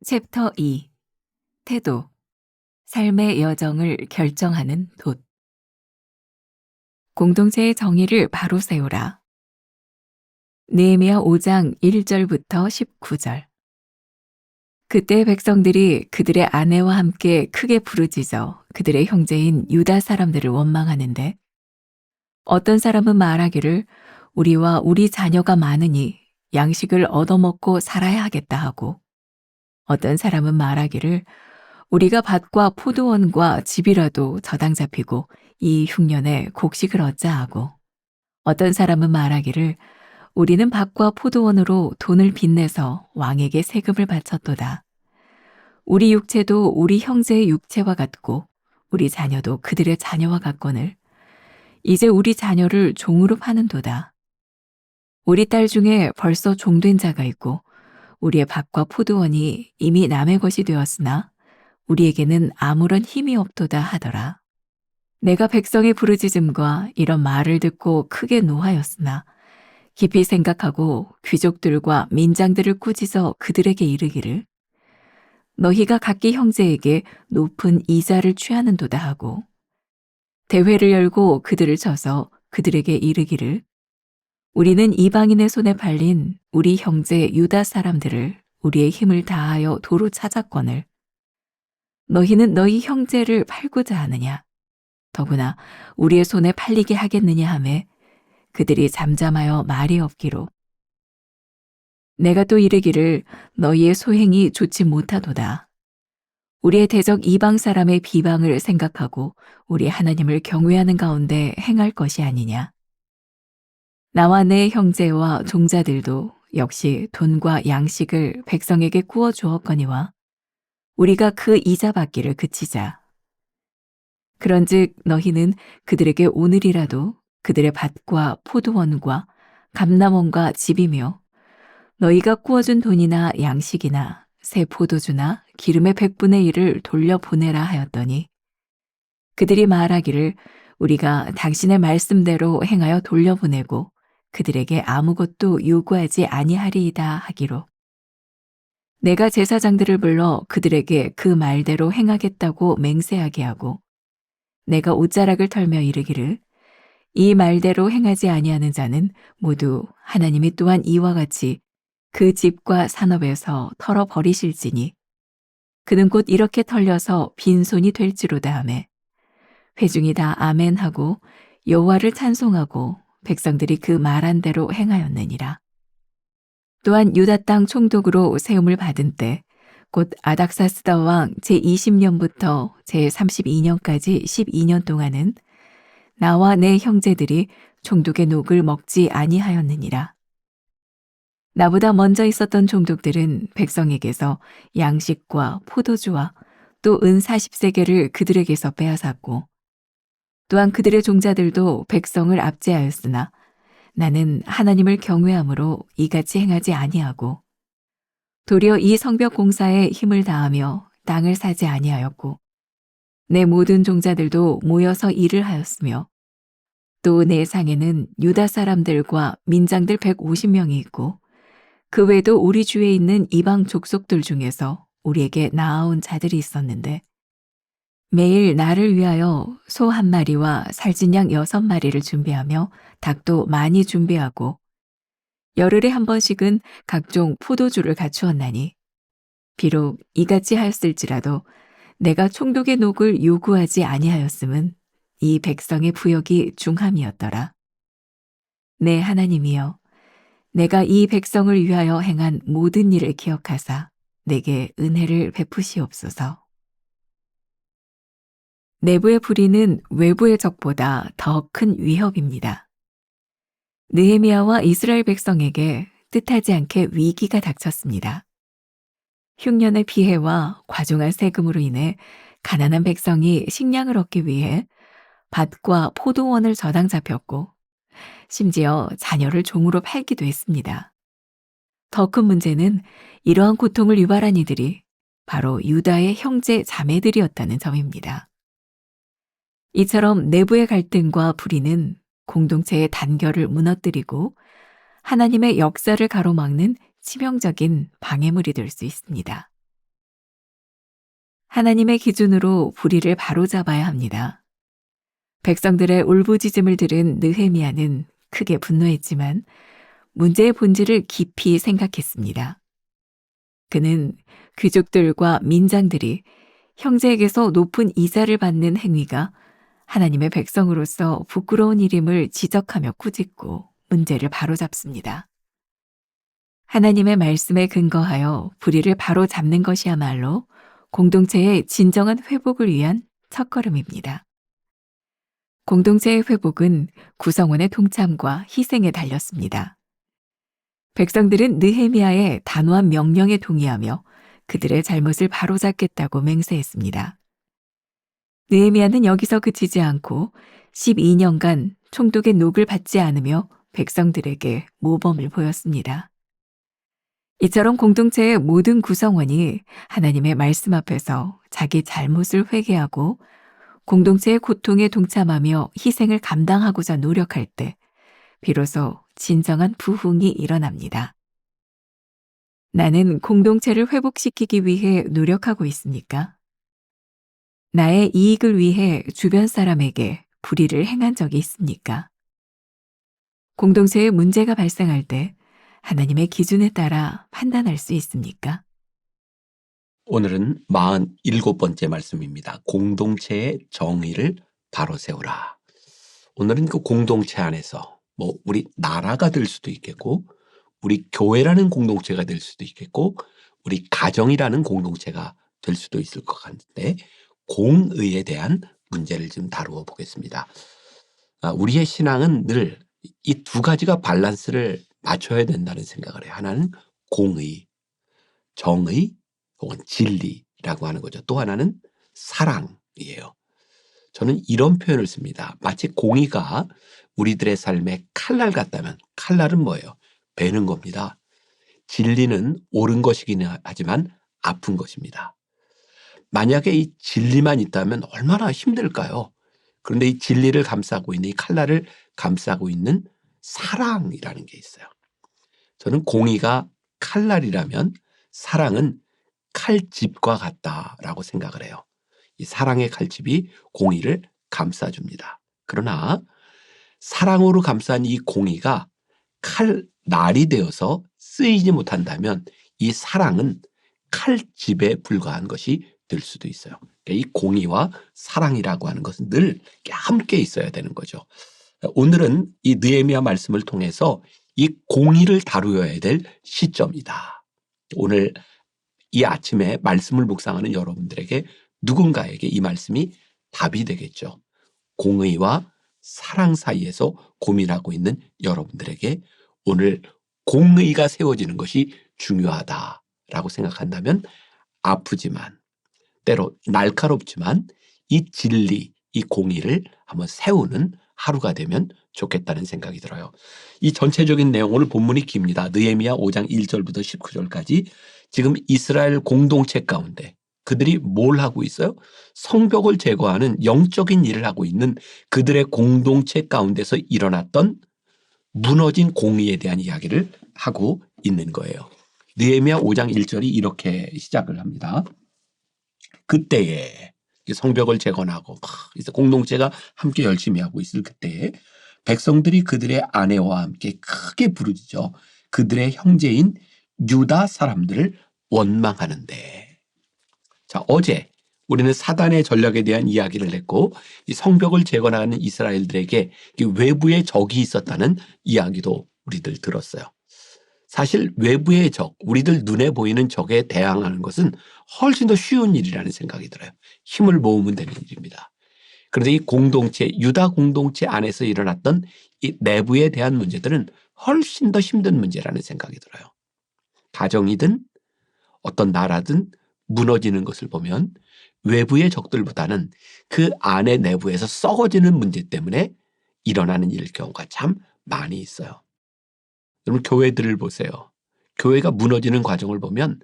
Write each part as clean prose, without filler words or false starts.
챕터 2. 태도. 삶의 여정을 결정하는 돛. 공동체의 정의를 바로 세우라. 느헤미야 5장 1절부터 19절. 그때 백성들이 그들의 아내와 함께 크게 부르짖어 그들의 형제인 유다 사람들을 원망하는데, 어떤 사람은 말하기를 우리와 우리 자녀가 많으니 양식을 얻어먹고 살아야 하겠다 하고, 어떤 사람은 말하기를 우리가 밭과 포도원과 집이라도 저당 잡히고 이 흉년에 곡식을 얻자 하고, 어떤 사람은 말하기를 우리는 밭과 포도원으로 돈을 빚내서 왕에게 세금을 바쳤도다. 우리 육체도 우리 형제의 육체와 같고 우리 자녀도 그들의 자녀와 같거늘 이제 우리 자녀를 종으로 파는도다. 우리 딸 중에 벌써 종된 자가 있고 우리의 밭과 포도원이 이미 남의 것이 되었으나 우리에게는 아무런 힘이 없도다 하더라. 내가 백성의 부르짖음과 이런 말을 듣고 크게 노하였으나 깊이 생각하고 귀족들과 민장들을 꾸짖어 그들에게 이르기를 너희가 각기 형제에게 높은 이자를 취하는도다 하고, 대회를 열고 그들을 쳐서 그들에게 이르기를 우리는 이방인의 손에 팔린 우리 형제 유다 사람들을 우리의 힘을 다하여 도로 찾았거늘 너희는 너희 형제를 팔고자 하느냐? 더구나 우리의 손에 팔리게 하겠느냐 하매 그들이 잠잠하여 말이 없기로, 내가 또 이르기를 너희의 소행이 좋지 못하도다. 우리의 대적 이방 사람의 비방을 생각하고 우리 하나님을 경외하는 가운데 행할 것이 아니냐. 나와 내 형제와 종자들도 역시 돈과 양식을 백성에게 구워 주었거니와 우리가 그 이자 받기를 그치자. 그런즉 너희는 그들에게 오늘이라도 그들의 밭과 포도원과 감람원과 집이며 너희가 구워준 돈이나 양식이나 새 포도주나 기름의 100분의 1을 돌려보내라 하였더니, 그들이 말하기를 우리가 당신의 말씀대로 행하여 돌려보내고 그들에게 아무것도 요구하지 아니하리이다 하기로, 내가 제사장들을 불러 그들에게 그 말대로 행하겠다고 맹세하게 하고, 내가 옷자락을 털며 이르기를 이 말대로 행하지 아니하는 자는 모두 하나님이 또한 이와 같이 그 집과 산업에서 털어버리실지니 그는 곧 이렇게 털려서 빈손이 될지로다 하매, 회중이 다 아멘하고 여호와를 찬송하고 백성들이 그 말한 대로 행하였느니라. 또한 유다 땅 총독으로 세움을 받은 때 곧 아닥사스다 왕 제20년부터 제32년까지 12년 동안은 나와 내 형제들이 총독의 녹을 먹지 아니하였느니라. 나보다 먼저 있었던 총독들은 백성에게서 양식과 포도주와 또 은 40세겔을 그들에게서 빼앗았고, 또한 그들의 종자들도 백성을 압제하였으나 나는 하나님을 경외함으로 이같이 행하지 아니하고, 도리어 이 성벽 공사에 힘을 다하며 땅을 사지 아니하였고, 내 모든 종자들도 모여서 일을 하였으며, 또 내 상에는 유다 사람들과 민장들 150명이 있고, 그 외에도 우리 주위에 있는 이방 족속들 중에서 우리에게 나아온 자들이 있었는데, 매일 나를 위하여 소 1마리와 살찐 양 6마리를 준비하며 닭도 많이 준비하고, 열흘에 한 번씩은 각종 포도주를 갖추었나니, 비록 이같이 하였을지라도 내가 총독의 녹을 요구하지 아니하였음은 이 백성의 부역이 중함이었더라. 내 하나님이여, 내가 이 백성을 위하여 행한 모든 일을 기억하사 내게 은혜를 베푸시옵소서. 내부의 불의는 외부의 적보다 더 큰 위협입니다. 느헤미야와 이스라엘 백성에게 뜻하지 않게 위기가 닥쳤습니다. 흉년의 피해와 과중한 세금으로 인해 가난한 백성이 식량을 얻기 위해 밭과 포도원을 저당 잡혔고, 심지어 자녀를 종으로 팔기도 했습니다. 더 큰 문제는 이러한 고통을 유발한 이들이 바로 유다의 형제 자매들이었다는 점입니다. 이처럼 내부의 갈등과 불의는 공동체의 단결을 무너뜨리고 하나님의 역사를 가로막는 치명적인 방해물이 될 수 있습니다. 하나님의 기준으로 불의를 바로잡아야 합니다. 백성들의 울부짖음을 들은 느헤미야는 크게 분노했지만 문제의 본질을 깊이 생각했습니다. 그는 귀족들과 민장들이 형제에게서 높은 이자를 받는 행위가 하나님의 백성으로서 부끄러운 일임을 지적하며 꾸짖고 문제를 바로잡습니다. 하나님의 말씀에 근거하여 불의를 바로잡는 것이야말로 공동체의 진정한 회복을 위한 첫걸음입니다. 공동체의 회복은 구성원의 동참과 희생에 달렸습니다. 백성들은 느헤미야의 단호한 명령에 동의하며 그들의 잘못을 바로잡겠다고 맹세했습니다. 느헤미야는 여기서 그치지 않고 12년간 총독의 녹을 받지 않으며 백성들에게 모범을 보였습니다. 이처럼 공동체의 모든 구성원이 하나님의 말씀 앞에서 자기 잘못을 회개하고 공동체의 고통에 동참하며 희생을 감당하고자 노력할 때 비로소 진정한 부흥이 일어납니다. 나는 공동체를 회복시키기 위해 노력하고 있습니까? 나의 이익을 위해 주변 사람에게 불의를 행한 적이 있습니까? 공동체에 문제가 발생할 때 하나님의 기준에 따라 판단할 수 있습니까? 오늘은 47번째 말씀입니다. 공동체의 정의를 바로 세우라. 오늘은 그 공동체 안에서 우리 나라가 될 수도 있겠고, 우리 교회라는 공동체가 될 수도 있겠고, 우리 가정이라는 공동체가 될 수도 있을 것 같은데, 공의에 대한 문제를 좀 다루어 보겠습니다. 우리의 신앙은 늘 이 두 가지가 밸런스를 맞춰야 된다는 생각을 해요. 하나는 공의, 정의, 혹은 진리라고 하는 거죠. 또 하나는 사랑이에요. 저는 이런 표현을 씁니다. 마치 공의가 우리들의 삶에 칼날 같다면, 칼날은 뭐예요? 베는 겁니다. 진리는 옳은 것이긴 하지만 아픈 것입니다. 만약에 이 진리만 있다면 얼마나 힘들까요? 그런데 이 진리를 감싸고 있는, 이 칼날을 감싸고 있는 사랑이라는 게 있어요. 저는 공의가 칼날이라면 사랑은 칼집과 같다라고 생각을 해요. 이 사랑의 칼집이 공의를 감싸줍니다. 그러나 사랑으로 감싼 이 공의가 칼날이 되어서 쓰이지 못한다면 이 사랑은 칼집에 불과한 것이 될 수도 있어요. 이 공의와 사랑이라고 하는 것은 늘 함께 있어야 되는 거죠. 오늘은 이 느헤미야 말씀을 통해서 이 공의를 다루어야 될 시점이다. 오늘 이 아침에 말씀을 묵상하는 여러분들에게 누군가에게 이 말씀이 답이 되겠죠. 공의와 사랑 사이에서 고민하고 있는 여러분들에게 오늘 공의가 세워지는 것이 중요하다라고 생각한다면 아프지만 때로 날카롭지만 이 진리, 이 공의를 한번 세우는 하루가 되면 좋겠다는 생각이 들어요. 이 전체적인 내용, 오늘 본문이 깁니다. 느헤미야 5장 1절부터 19절까지 지금 이스라엘 공동체 가운데 그들이 뭘 하고 있어요? 성벽을 제거하는 영적인 일을 하고 있는 그들의 공동체 가운데서 일어났던 무너진 공의에 대한 이야기를 하고 있는 거예요. 느헤미야 5장 1절이 이렇게 시작을 합니다. 그때에 성벽을 재건하고 공동체가 함께 열심히 하고 있을 그때에 백성들이 그들의 아내와 함께 크게 부르짖어 그들의 형제인 유다 사람들을 원망하는데, 자, 어제 우리는 사단의 전략에 대한 이야기를 했고 이 성벽을 재건하는 이스라엘들에게 외부의 적이 있었다는 이야기도 우리들 들었어요. 사실 외부의 적, 우리들 눈에 보이는 적에 대항하는 것은 훨씬 더 쉬운 일이라는 생각이 들어요. 힘을 모으면 되는 일입니다. 그런데 이 공동체, 유다 공동체 안에서 일어났던 이 내부에 대한 문제들은 훨씬 더 힘든 문제라는 생각이 들어요. 가정이든 어떤 나라든 무너지는 것을 보면 외부의 적들보다는 그 안에 내부에서 썩어지는 문제 때문에 일어나는 일 경우가 참 많이 있어요. 여러분 교회들을 보세요. 교회가 무너지는 과정을 보면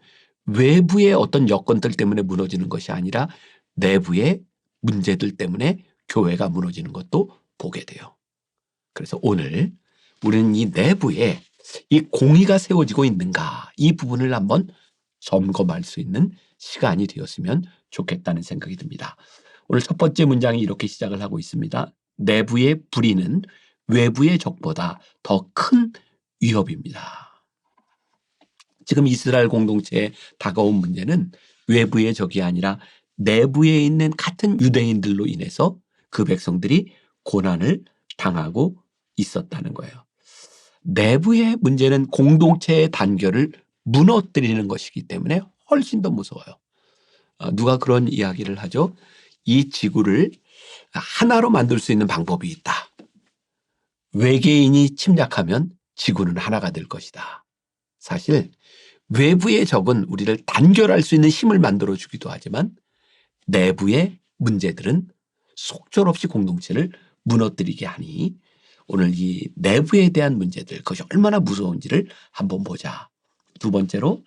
외부의 어떤 여건들 때문에 무너지는 것이 아니라 내부의 문제들 때문에 교회가 무너지는 것도 보게 돼요. 그래서 오늘 우리는 이 내부에 이 공의가 세워지고 있는가 이 부분을 한번 점검할 수 있는 시간이 되었으면 좋겠다는 생각이 듭니다. 오늘 첫 번째 문장이 이렇게 시작을 하고 있습니다. 내부의 불의는 외부의 적보다 더 큰 위협입니다. 지금 이스라엘 공동체에 다가온 문제는 외부의 적이 아니라 내부에 있는 같은 유대인들로 인해서 그 백성들이 고난을 당하고 있었다는 거예요. 내부의 문제는 공동체의 단결을 무너뜨리는 것이기 때문에 훨씬 더 무서워요. 누가 그런 이야기를 하죠? 이 지구를 하나로 만들 수 있는 방법이 있다. 외계인이 침략하면 지구는 하나가 될 것이다. 사실 외부의 적은 우리를 단결할 수 있는 힘을 만들어주기도 하지만 내부의 문제들은 속절없이 공동체를 무너뜨리게 하니 오늘 이 내부에 대한 문제들, 그것이 얼마나 무서운지를 한번 보자. 두 번째로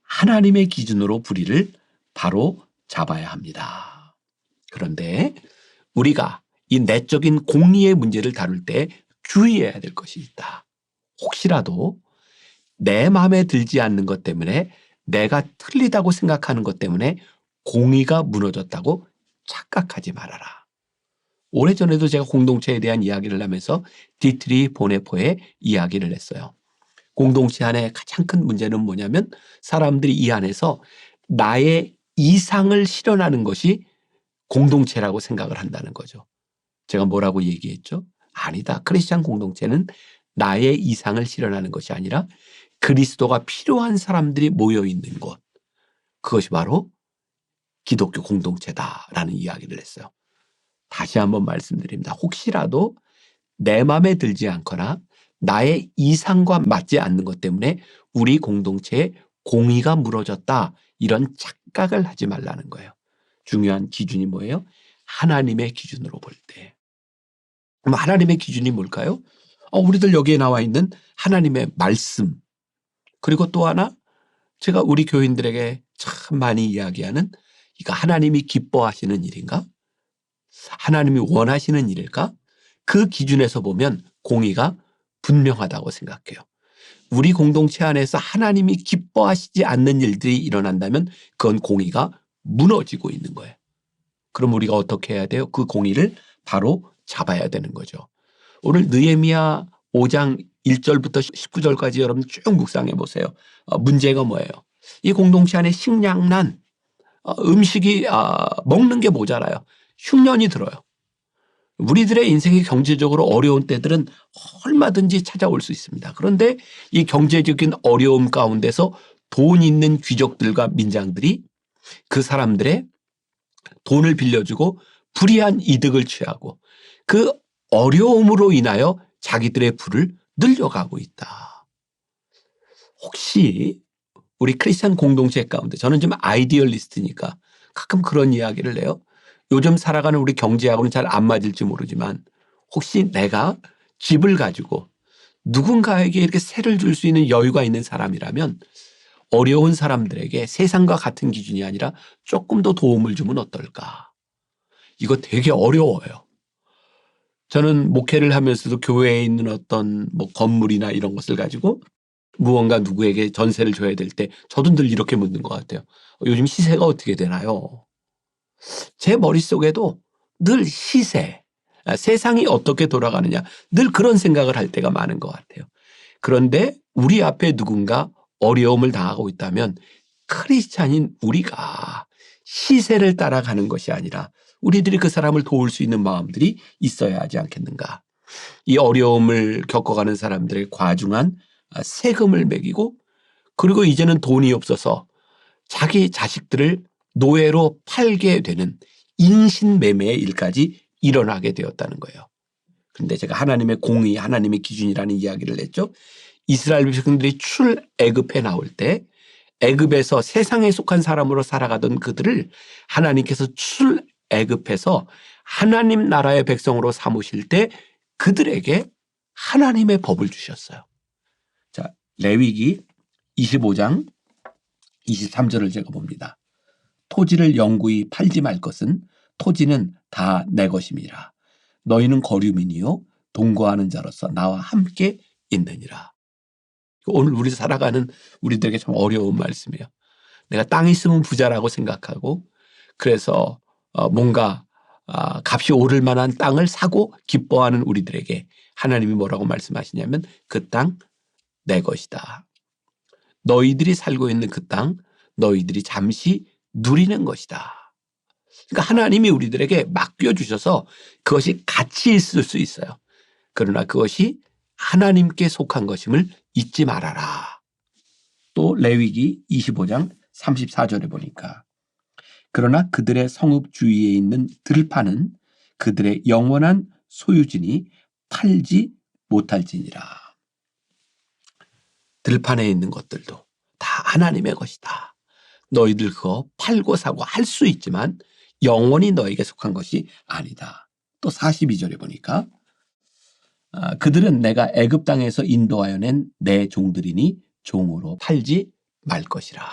하나님의 기준으로 불의를 바로 잡아야 합니다. 그런데 우리가 이 내적인 공리의 문제를 다룰 때 주의해야 될 것이 있다. 혹시라도 내 마음에 들지 않는 것 때문에 내가 틀리다고 생각하는 것 때문에 공의가 무너졌다고 착각하지 말아라. 오래전에도 제가 공동체에 대한 이야기를 하면서 디트리 보네포의 이야기를 했어요. 공동체 안에 가장 큰 문제는 뭐냐면 사람들이 이 안에서 나의 이상을 실현하는 것이 공동체라고 생각을 한다는 거죠. 제가 뭐라고 얘기했죠? 아니다. 크리스찬 공동체는 나의 이상을 실현하는 것이 아니라 그리스도가 필요한 사람들이 모여 있는 곳. 그것이 바로 기독교 공동체다라는 이야기를 했어요. 다시 한번 말씀드립니다. 혹시라도 내 마음에 들지 않거나 나의 이상과 맞지 않는 것 때문에 우리 공동체의 공의가 무너졌다. 이런 착각을 하지 말라는 거예요. 중요한 기준이 뭐예요? 하나님의 기준으로 볼 때. 그럼 하나님의 기준이 뭘까요? 우리들 여기에 나와 있는 하나님의 말씀. 그리고 또 하나 제가 우리 교인들에게 참 많이 이야기하는 이거 하나님이 기뻐하시는 일인가? 하나님이 원하시는 일일까? 그 기준에서 보면 공의가 분명하다고 생각해요. 우리 공동체 안에서 하나님이 기뻐하시지 않는 일들이 일어난다면 그건 공의가 무너지고 있는 거예요. 그럼 우리가 어떻게 해야 돼요? 그 공의를 바로 잡아야 되는 거죠. 오늘 느헤미야 5장 1절부터 19절까지 여러분 쭉 묵상해 보세요. 문제가 뭐예요? 이 공동체 안에 식량난, 음식이 먹는 게 모자라요. 흉년이 들어요. 우리들의 인생이 경제적으로 어려운 때들은 얼마든지 찾아올 수 있습니다. 그런데 이 경제적인 어려움 가운데서 돈 있는 귀족들과 민장들이 그 사람들의 돈을 빌려주고 불이한 이득을 취하고 그 어려움으로 인하여 자기들의 부를 늘려가고 있다. 혹시 우리 크리스찬 공동체 가운데 저는 좀 아이디얼리스트니까 가끔 그런 이야기를 해요. 요즘 살아가는 우리 경제하고는 잘 안 맞을지 모르지만 혹시 내가 집을 가지고 누군가에게 이렇게 세를 줄 수 있는 여유가 있는 사람이라면 어려운 사람들에게 세상과 같은 기준이 아니라 조금 더 도움을 주면 어떨까? 이거 되게 어려워요. 저는 목회를 하면서도 교회에 있는 어떤 건물이나 이런 것을 가지고 무언가 누구에게 전세를 줘야 될 때 저도 늘 이렇게 묻는 것 같아요. 요즘 시세가 어떻게 되나요? 제 머릿속에도 늘 시세, 세상이 어떻게 돌아가느냐 늘 그런 생각을 할 때가 많은 것 같아요. 그런데 우리 앞에 누군가 어려움을 당하고 있다면 크리스찬인 우리가 시세를 따라가는 것이 아니라 우리들이 그 사람을 도울 수 있는 마음들이 있어야 하지 않겠는가. 이 어려움을 겪어가는 사람들의 과중한 세금을 매기고 그리고 이제는 돈이 없어서 자기 자식들을 노예로 팔게 되는 인신매매의 일까지 일어나게 되었다는 거예요. 그런데 제가 하나님의 공의, 하나님의 기준이라는 이야기를 했죠. 이스라엘 백성들이 출애굽해 나올 때 애굽에서 세상에 속한 사람으로 살아가던 그들을 하나님께서 출애굽해서 하나님 나라의 백성으로 삼으실 때 그들에게 하나님의 법을 주셨어요. 자, 레위기 25장 23절을 제가 봅니다. 토지를 영구히 팔지 말 것은 토지는 다 내 것임이라. 너희는 거류민이요 동거하는 자로서 나와 함께 있느니라. 오늘 우리 살아가는 우리들에게 참 어려운 말씀이에요. 내가 땅이 있으면 부자라고 생각하고 그래서 뭔가 값이 오를 만한 땅을 사고 기뻐하는 우리들에게 하나님이 뭐라고 말씀하시냐면 그 땅 내 것이다. 너희들이 살고 있는 그 땅 너희들이 잠시 누리는 것이다. 그러니까 하나님이 우리들에게 맡겨주셔서 그것이 가치 있을 수 있어요. 그러나 그것이 하나님께 속한 것임을 잊지 말아라. 또 레위기 25장 34절에 보니까 그러나 그들의 성읍 주위에 있는 들판은 그들의 영원한 소유지니 팔지 못할지니라. 들판에 있는 것들도 다 하나님의 것이다. 너희들 그거 팔고 사고 할 수 있지만 영원히 너에게 속한 것이 아니다. 또 42절에 보니까 그들은 내가 애굽 땅에서 인도하여 낸 내 종들이니 종으로 팔지 말 것이라.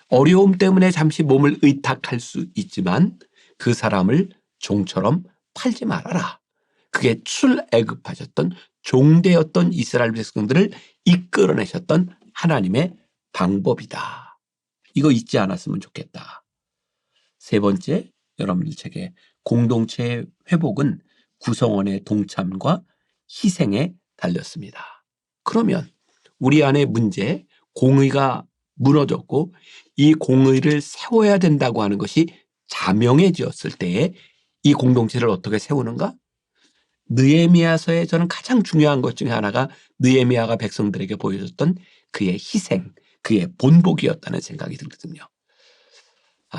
어려움 때문에 잠시 몸을 의탁할 수 있지만 그 사람을 종처럼 팔지 말아라. 그게 출애굽하셨던 종되었던 이스라엘 백성들을 이끌어내셨던 하나님의 방법이다. 이거 잊지 않았으면 좋겠다. 세 번째, 여러분들 책에 공동체의 회복은 구성원의 동참과 희생에 달렸습니다. 그러면 우리 안의 문제, 공의가 무너졌고 이 공의를 세워야 된다고 하는 것이 자명해졌을 때에 이 공동체를 어떻게 세우는가? 느헤미야서에 저는 가장 중요한 것 중에 하나가 느헤미야가 백성들에게 보여줬던 그의 희생, 그의 본보기였다는 생각이 들거든요.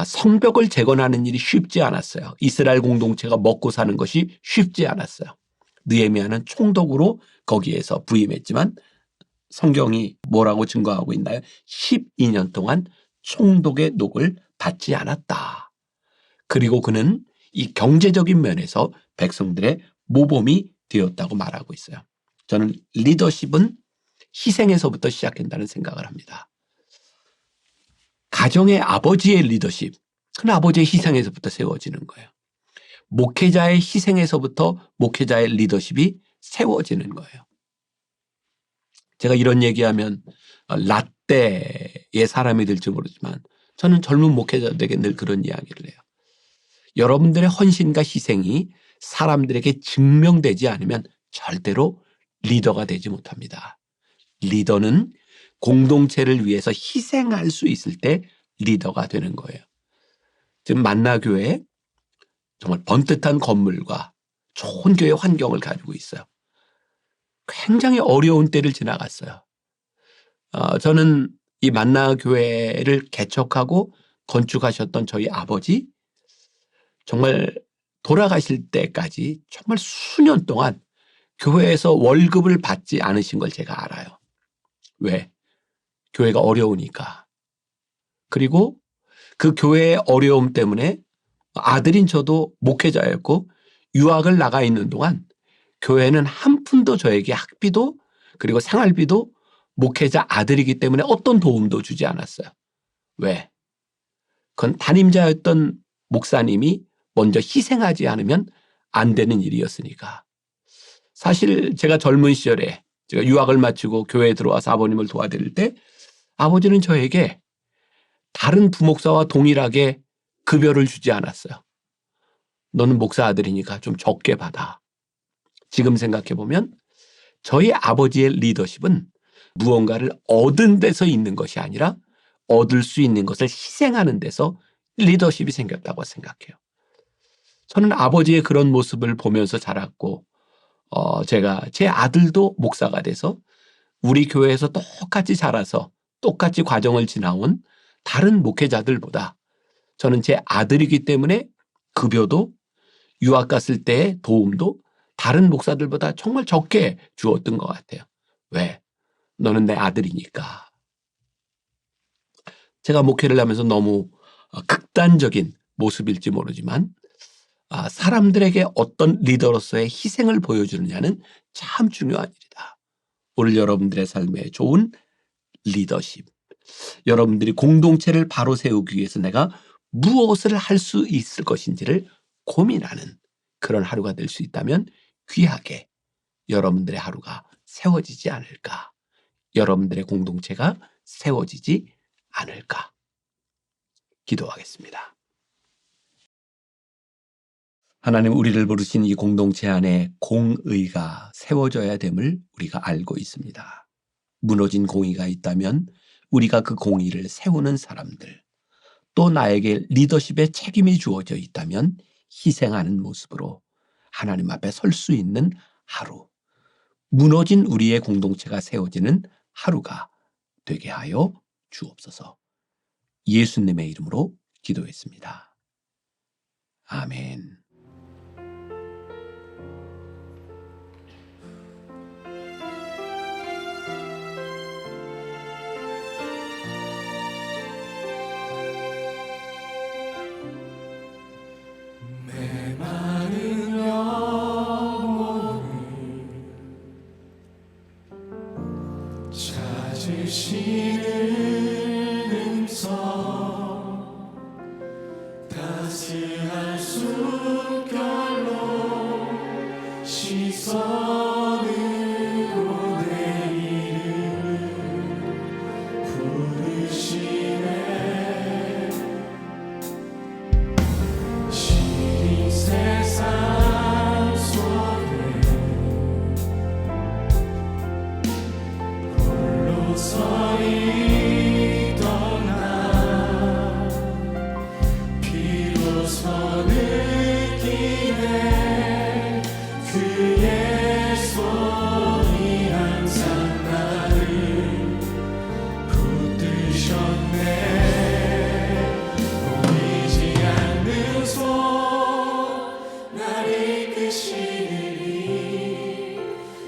성벽을 재건하는 일이 쉽지 않았어요. 이스라엘 공동체가 먹고 사는 것이 쉽지 않았어요. 느헤미야는 총독으로 거기에서 부임했지만 성경이 뭐라고 증거하고 있나요? 12년 동안 총독의 녹을 받지 않았다. 그리고 그는 이 경제적인 면에서 백성들의 모범이 되었다고 말하고 있어요. 저는 리더십은 희생에서부터 시작한다는 생각을 합니다. 가정의 아버지의 리더십, 그건 아버지의 희생에서부터 세워지는 거예요. 목회자의 희생에서부터 목회자의 리더십이 세워지는 거예요. 제가 이런 얘기하면 라떼의 사람이 될지 모르지만 저는 젊은 목회자들에게 늘 그런 이야기를 해요. 여러분들의 헌신과 희생이 사람들에게 증명되지 않으면 절대로 리더가 되지 못합니다. 리더는 공동체를 위해서 희생할 수 있을 때 리더가 되는 거예요. 지금 만나교회에 정말 번듯한 건물과 좋은 교회 환경을 가지고 있어요. 굉장히 어려운 때를 지나갔어요. 저는 이 만나교회를 개척하고 건축하셨던 저희 아버지 정말 돌아가실 때까지 정말 수년 동안 교회에서 월급을 받지 않으신 걸 제가 알아요. 왜? 교회가 어려우니까. 그리고 그 교회의 어려움 때문에 아들인 저도 목회자였고 유학을 나가 있는 동안 교회는 한 푼도 저에게 학비도 그리고 생활비도 목회자 아들이기 때문에 어떤 도움도 주지 않았어요. 왜? 그건 담임자였던 목사님이 먼저 희생하지 않으면 안 되는 일이었으니까. 사실 제가 젊은 시절에 제가 유학을 마치고 교회에 들어와서 아버님을 도와드릴 때 아버지는 저에게 다른 부목사와 동일하게 급여를 주지 않았어요. 너는 목사 아들이니까 좀 적게 받아. 지금 생각해 보면 저희 아버지의 리더십은 무언가를 얻은 데서 있는 것이 아니라 얻을 수 있는 것을 희생하는 데서 리더십이 생겼다고 생각해요. 저는 아버지의 그런 모습을 보면서 자랐고 제가 제 아들도 목사가 돼서 우리 교회에서 똑같이 자라서 똑같이 과정을 지나온 다른 목회자들보다 저는 제 아들이기 때문에 급여도 유학 갔을 때의 도움도 다른 목사들보다 정말 적게 주었던 것 같아요. 왜? 너는 내 아들이니까. 제가 목회를 하면서 너무 극단적인 모습일지 모르지만 사람들에게 어떤 리더로서의 희생을 보여주느냐는 참 중요한 일이다. 오늘 여러분들의 삶에 좋은 리더십, 여러분들이 공동체를 바로 세우기 위해서 내가 무엇을 할 수 있을 것인지를 고민하는 그런 하루가 될 수 있다면 귀하게 여러분들의 하루가 세워지지 않을까, 여러분들의 공동체가 세워지지 않을까 기도하겠습니다. 하나님, 우리를 부르신 이 공동체 안에 공의가 세워져야 됨을 우리가 알고 있습니다. 무너진 공의가 있다면 우리가 그 공의를 세우는 사람들, 또 나에게 리더십의 책임이 주어져 있다면 희생하는 모습으로 하나님 앞에 설 수 있는 하루, 무너진 우리의 공동체가 세워지는 하루가 되게 하여 주옵소서. 예수님의 이름으로 기도했습니다. 아멘. 메마른 영혼을 찾으시는 음성, 따스한 숨결로 시선으로 내 이름을 부르시네. 시린 세상 속에 홀로 서 있던 나 비로소 느끼네. 그의 손이 항상 나를 붙드셨네. 보이지 않는 손 날 이끄시니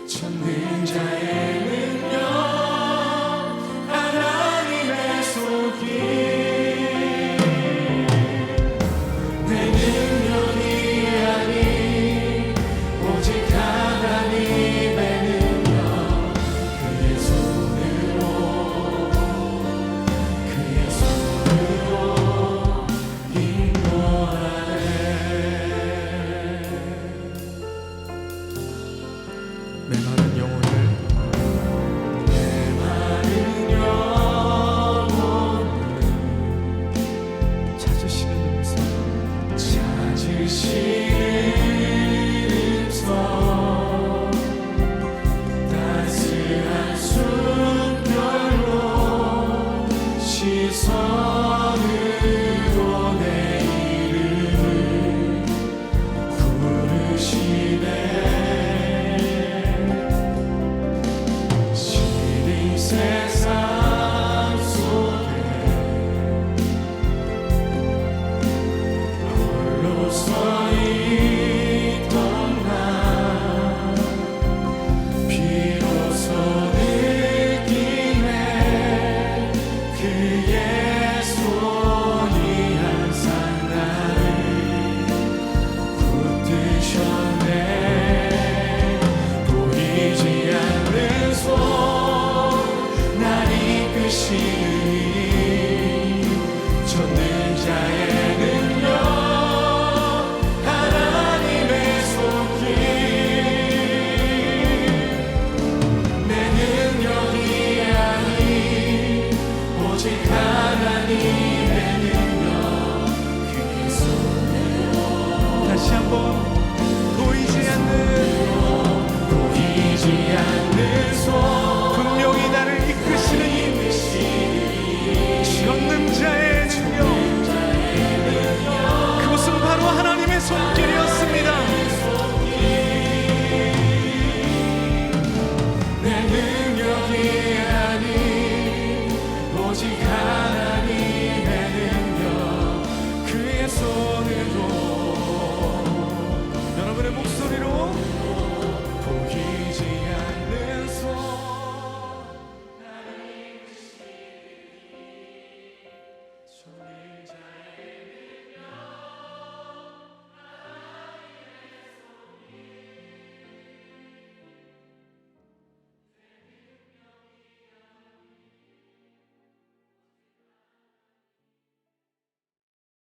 전능자의 능력 하나님의 손길. 내 능력이 아닌 오직 하나님의 능력, 그의 손으로 인도하네. 메마른 영혼을 찾으시는 음성, 따스한 숨결로 시선으로 내 이름을 부르시네. 시린 세상 속에 홀로 서 있던 나 비로소 느끼네. 그의 손이 항상 나를 붙드셨네. 보이지 않는 손 날 이끄시니 전능자의 능력 하나님의 손길. 내 능력이 아닌 오직 하나님의 능력, 그의 손으로 다시 한번 보이지 않는 손 분명히 나를 이끄시는 전능자의